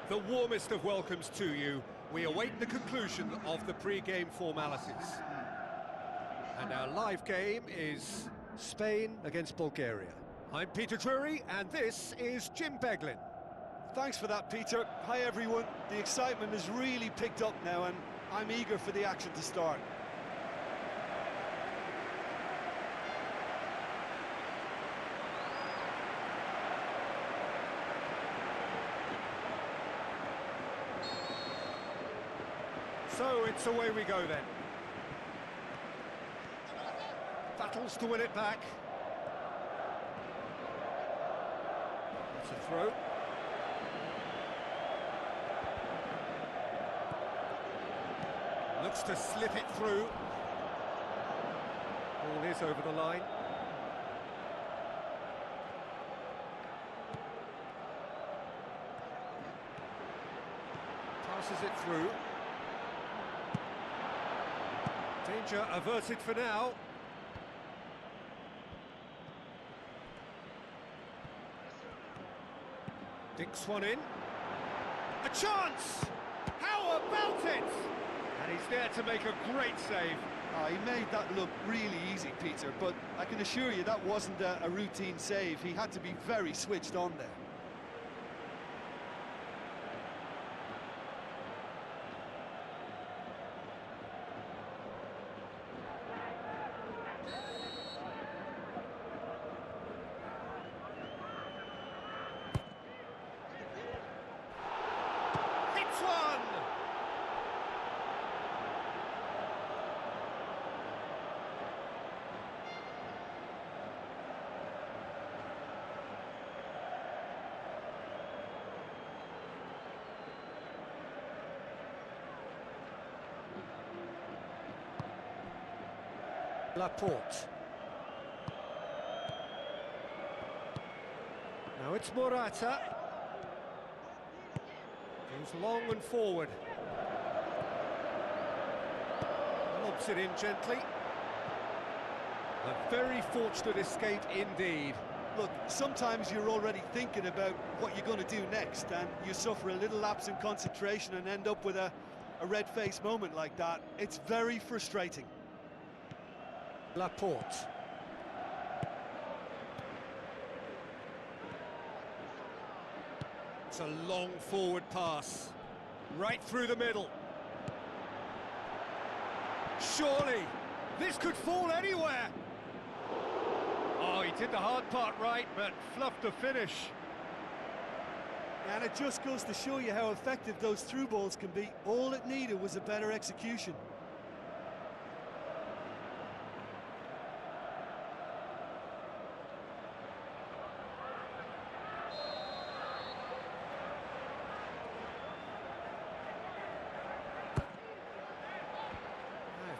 The warmest of welcomes to you. We await the conclusion of the pre-game formalities. And our live game is Spain against Bulgaria. I'm Peter Drury, and this is Jim Beglin. Thanks for that, Peter. Hi, everyone. The excitement has really picked up now, and I'm eager for the action to start. So it's away we go then. Battles to win it back. It's a throw. Looks to slip it through. Ball is over the line. Passes it through. Danger averted for now. Dinks one in. A chance! How about it? And he's there to make a great save. He made that look really easy, Peter, but I can assure you that wasn't a routine save. He had to be very switched on there. Laporte. Now it's Morata. Goes long and forward. Lobs it in gently. A very fortunate escape indeed. Look, sometimes you're already thinking about what you're going to do next, and you suffer a little lapse in concentration and end up with a red-faced moment like that. It's very frustrating. Laporte. It's a long forward pass. Right through the middle. Surely, this could fall anywhere. Oh, he did the hard part right, but fluffed the finish. And it just goes to show you how effective those through balls can be. All it needed was a better execution.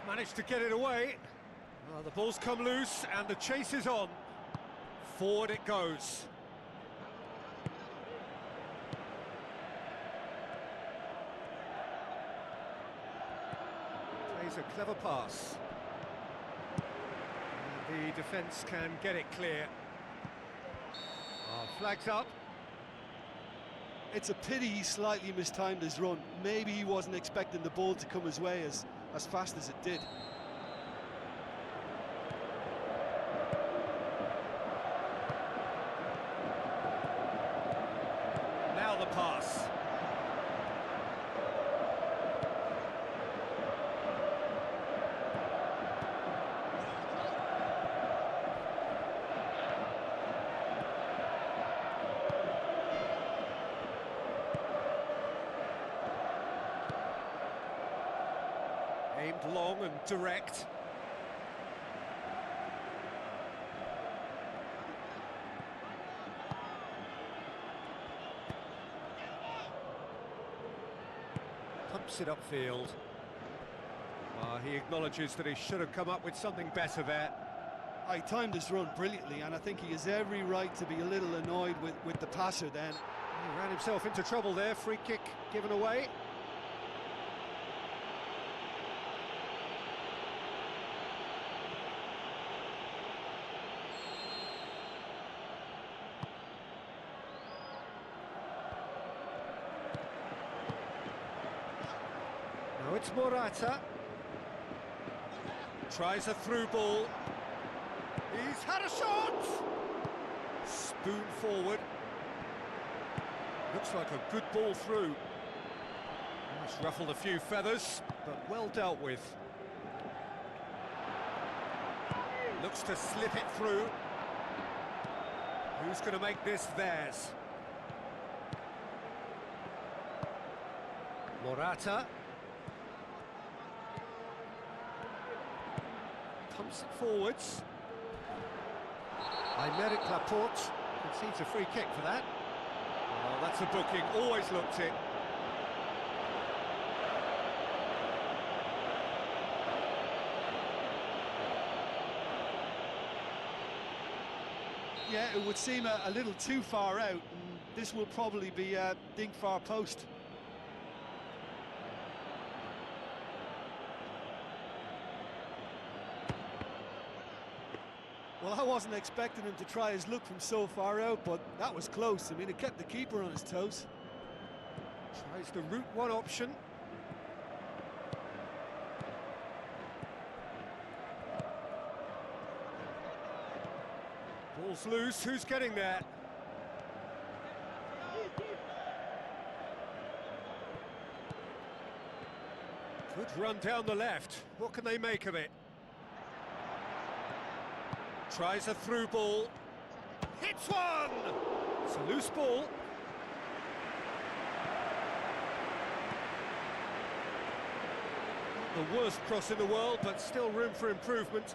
Managed to get it away. Well, the ball's come loose and the chase is on. Forward it goes. Plays a clever pass. And the defence can get it clear. Flags up. It's a pity he slightly mistimed his run. Maybe he wasn't expecting the ball to come his way as fast as it did. Now the pass. Aimed long and direct. Pumps it upfield. He acknowledges that he should have come up with something better there. He timed his run brilliantly, and I think he has every right to be a little annoyed with the passer then. He ran himself into trouble there, free kick given away. it's Morata. Tries a through ball. He's had a shot! Spoon forward. Looks like a good ball through. It's ruffled a few feathers, but well dealt with. Looks to slip it through. Who's going to make this theirs? Morata. Pumps it forwards. Aymeric Laporte concedes a free kick for that. Oh, that's a booking, always looked it. Yeah, it would seem a little too far out, and this will probably be a dink far post. Well, I wasn't expecting him to try his luck from so far out, but that was close. I mean, it kept the keeper on his toes. Tries the route one option. Ball's loose, who's getting there? Good run down the left. What can they make of it? Tries a through ball. Hits one! It's a loose ball. Not the worst cross in the world, but still room for improvement.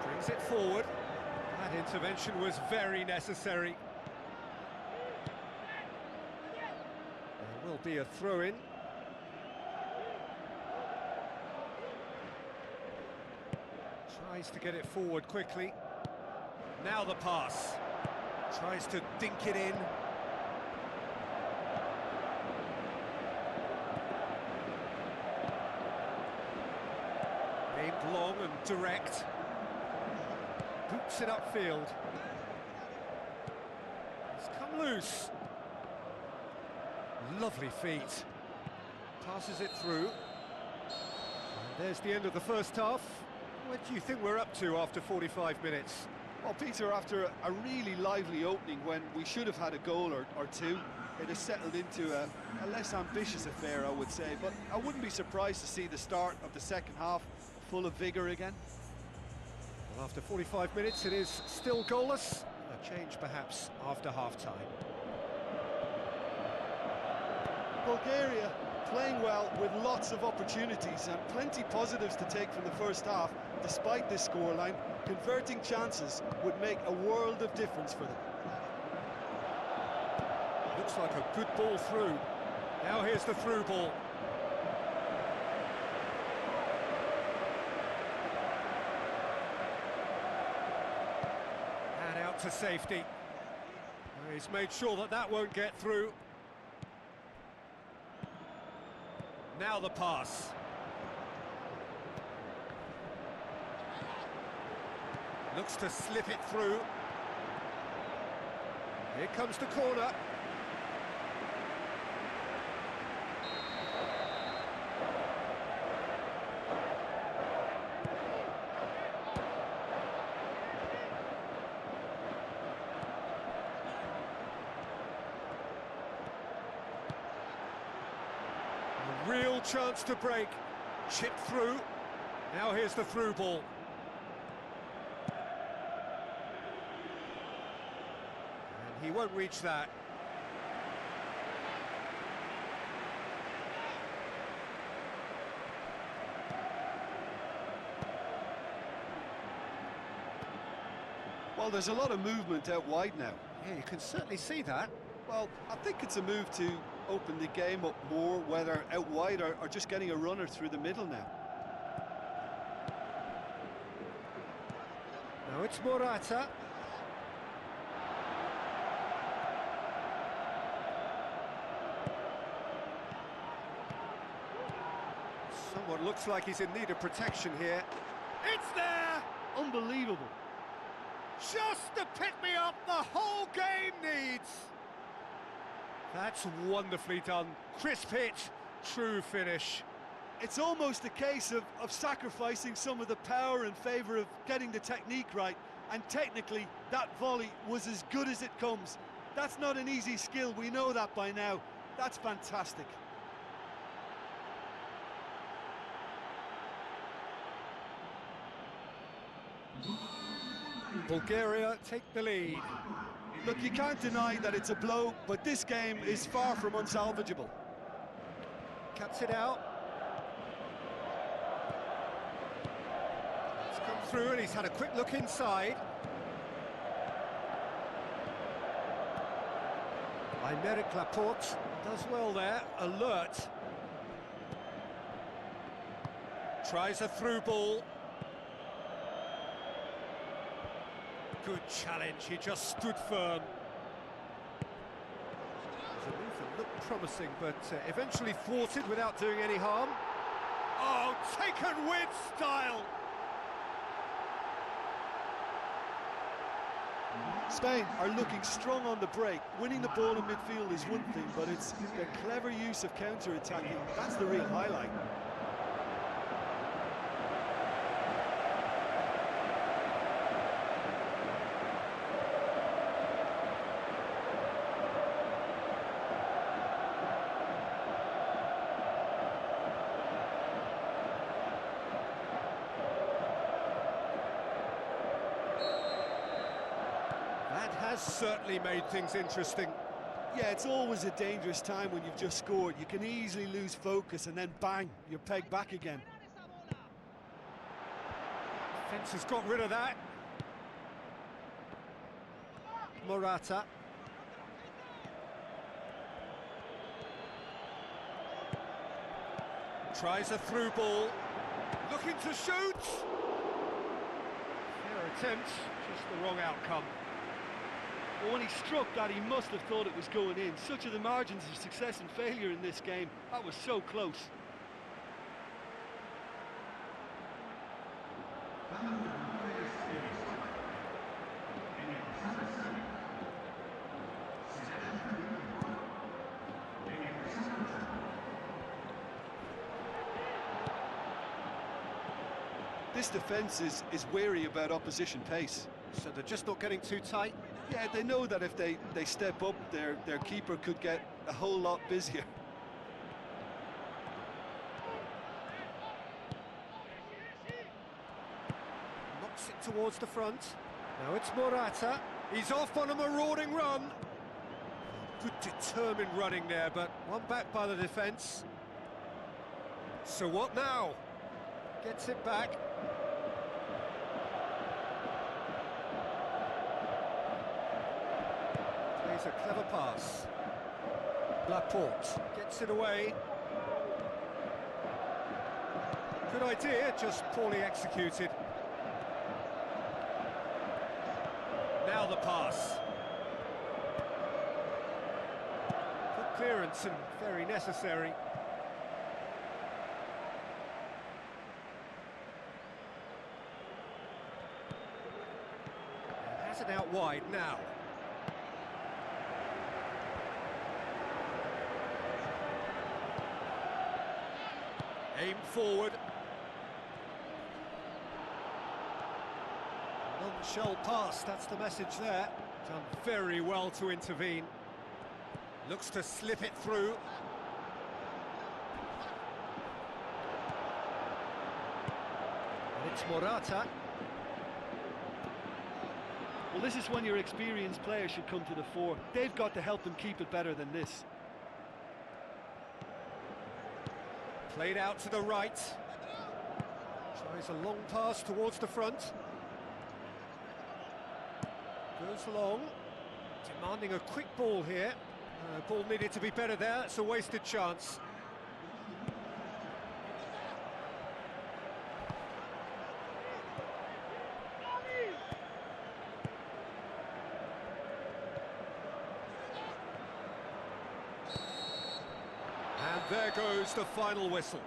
Brings it forward. That intervention was very necessary. There will be a throw-in. Tries to get it forward quickly. Now the pass. Tries to dink it in. Aimed long and direct. Boots it upfield. It's come loose. Lovely feet. Passes it through. And there's the end of the first half. What do you think we're up to after 45 minutes? Well, Peter, after a really lively opening when we should have had a goal or two, it has settled into a less ambitious affair, I would say. But I wouldn't be surprised to see the start of the second half full of vigour again. Well, after 45 minutes, it is still goalless. A change, perhaps, after half-time. Bulgaria playing well with lots of opportunities and plenty positives to take from the first half. Despite this scoreline, converting chances would make a world of difference for them. Looks like a good ball through. Now here's the through ball. And out to safety. He's made sure that that won't get through. Now the pass. Looks to slip it through. Here comes the corner. A real chance to break. Chip through. Now here's the through ball. He won't reach that. Well, there's a lot of movement out wide now. Yeah, you can certainly see that. Well, I think it's a move to open the game up more, whether out wide or just getting a runner through the middle now. Now it's Morata. Someone looks like he's in need of protection here. It's there! Unbelievable. just the pick-me-up the whole game needs. That's wonderfully done. Crisp hit, true finish. It's almost a case of sacrificing some of the power in favour of getting the technique right, and technically that volley was as good as it comes. That's not an easy skill, we know that by now. That's fantastic. Bulgaria take the lead. Look, you can't deny that it's a blow, but this game is far from unsalvageable. Cuts it out. It's come through and he's had a quick look inside. Aymeric Laporte does well there, alert. Tries a through ball. Good challenge, he just stood firm. The move that looked promising, but eventually thwarted without doing any harm. Oh, taken with style! Spain are looking strong on the break. Winning the ball in midfield is one thing, but it's their clever use of counter-attacking. That's the real highlight. Has certainly made things interesting. Yeah, it's always a dangerous time when you've just scored. You can easily lose focus and then bang, you're pegged back again. Defence has got rid of that. Morata. Tries a through ball. Looking to shoot. Fair attempt, just the wrong outcome. Well, when he struck that, he must have thought it was going in. Such are the margins of success and failure in this game. That was so close. This defence is wary about opposition pace. So they're just not getting too tight? Yeah, they know that if they step up, their keeper could get a whole lot busier. Knocks it towards the front. Now it's Morata. He's off on a marauding run. Good determined running there, but one back by the defence. So what now? Gets it back. Plays a clever pass. Laporte gets it away. Good idea, just poorly executed. Now the pass. Good clearance and very necessary. Has it out wide now. Aim forward. Non-shell pass, that's the message there. Done very well to intervene. Looks to slip it through. And it's Morata. Well, this is when your experienced players should come to the fore. They've got to help them keep it better than this. Played out to the right. Tries a long pass towards the front. Goes long. Demanding a quick ball here. Ball needed to be better there. It's a wasted chance. And there goes the final whistle.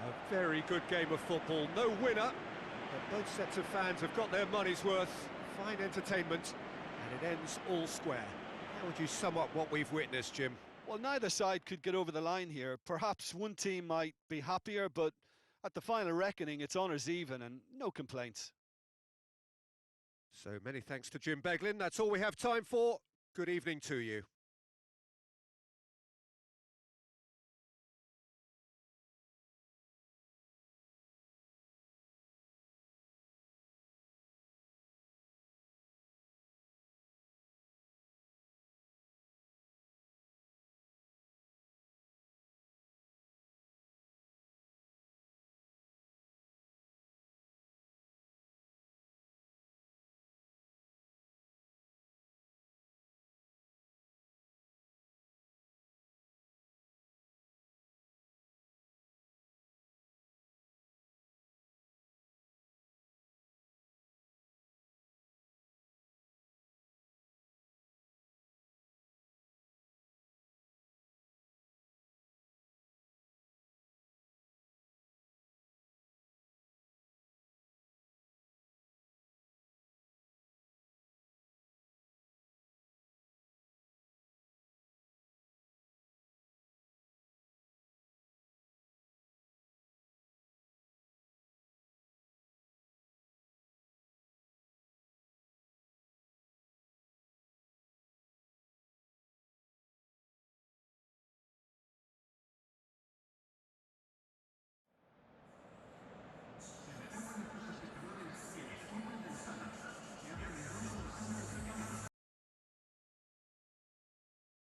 A very good game of football. No winner, but both sets of fans have got their money's worth. Fine entertainment, and it ends all square. How would you sum up what we've witnessed, Jim? Well, neither side could get over the line here. Perhaps one team might be happier, but at the final reckoning, it's honours even and no complaints. So many thanks to Jim Beglin. That's all we have time for. Good evening to you.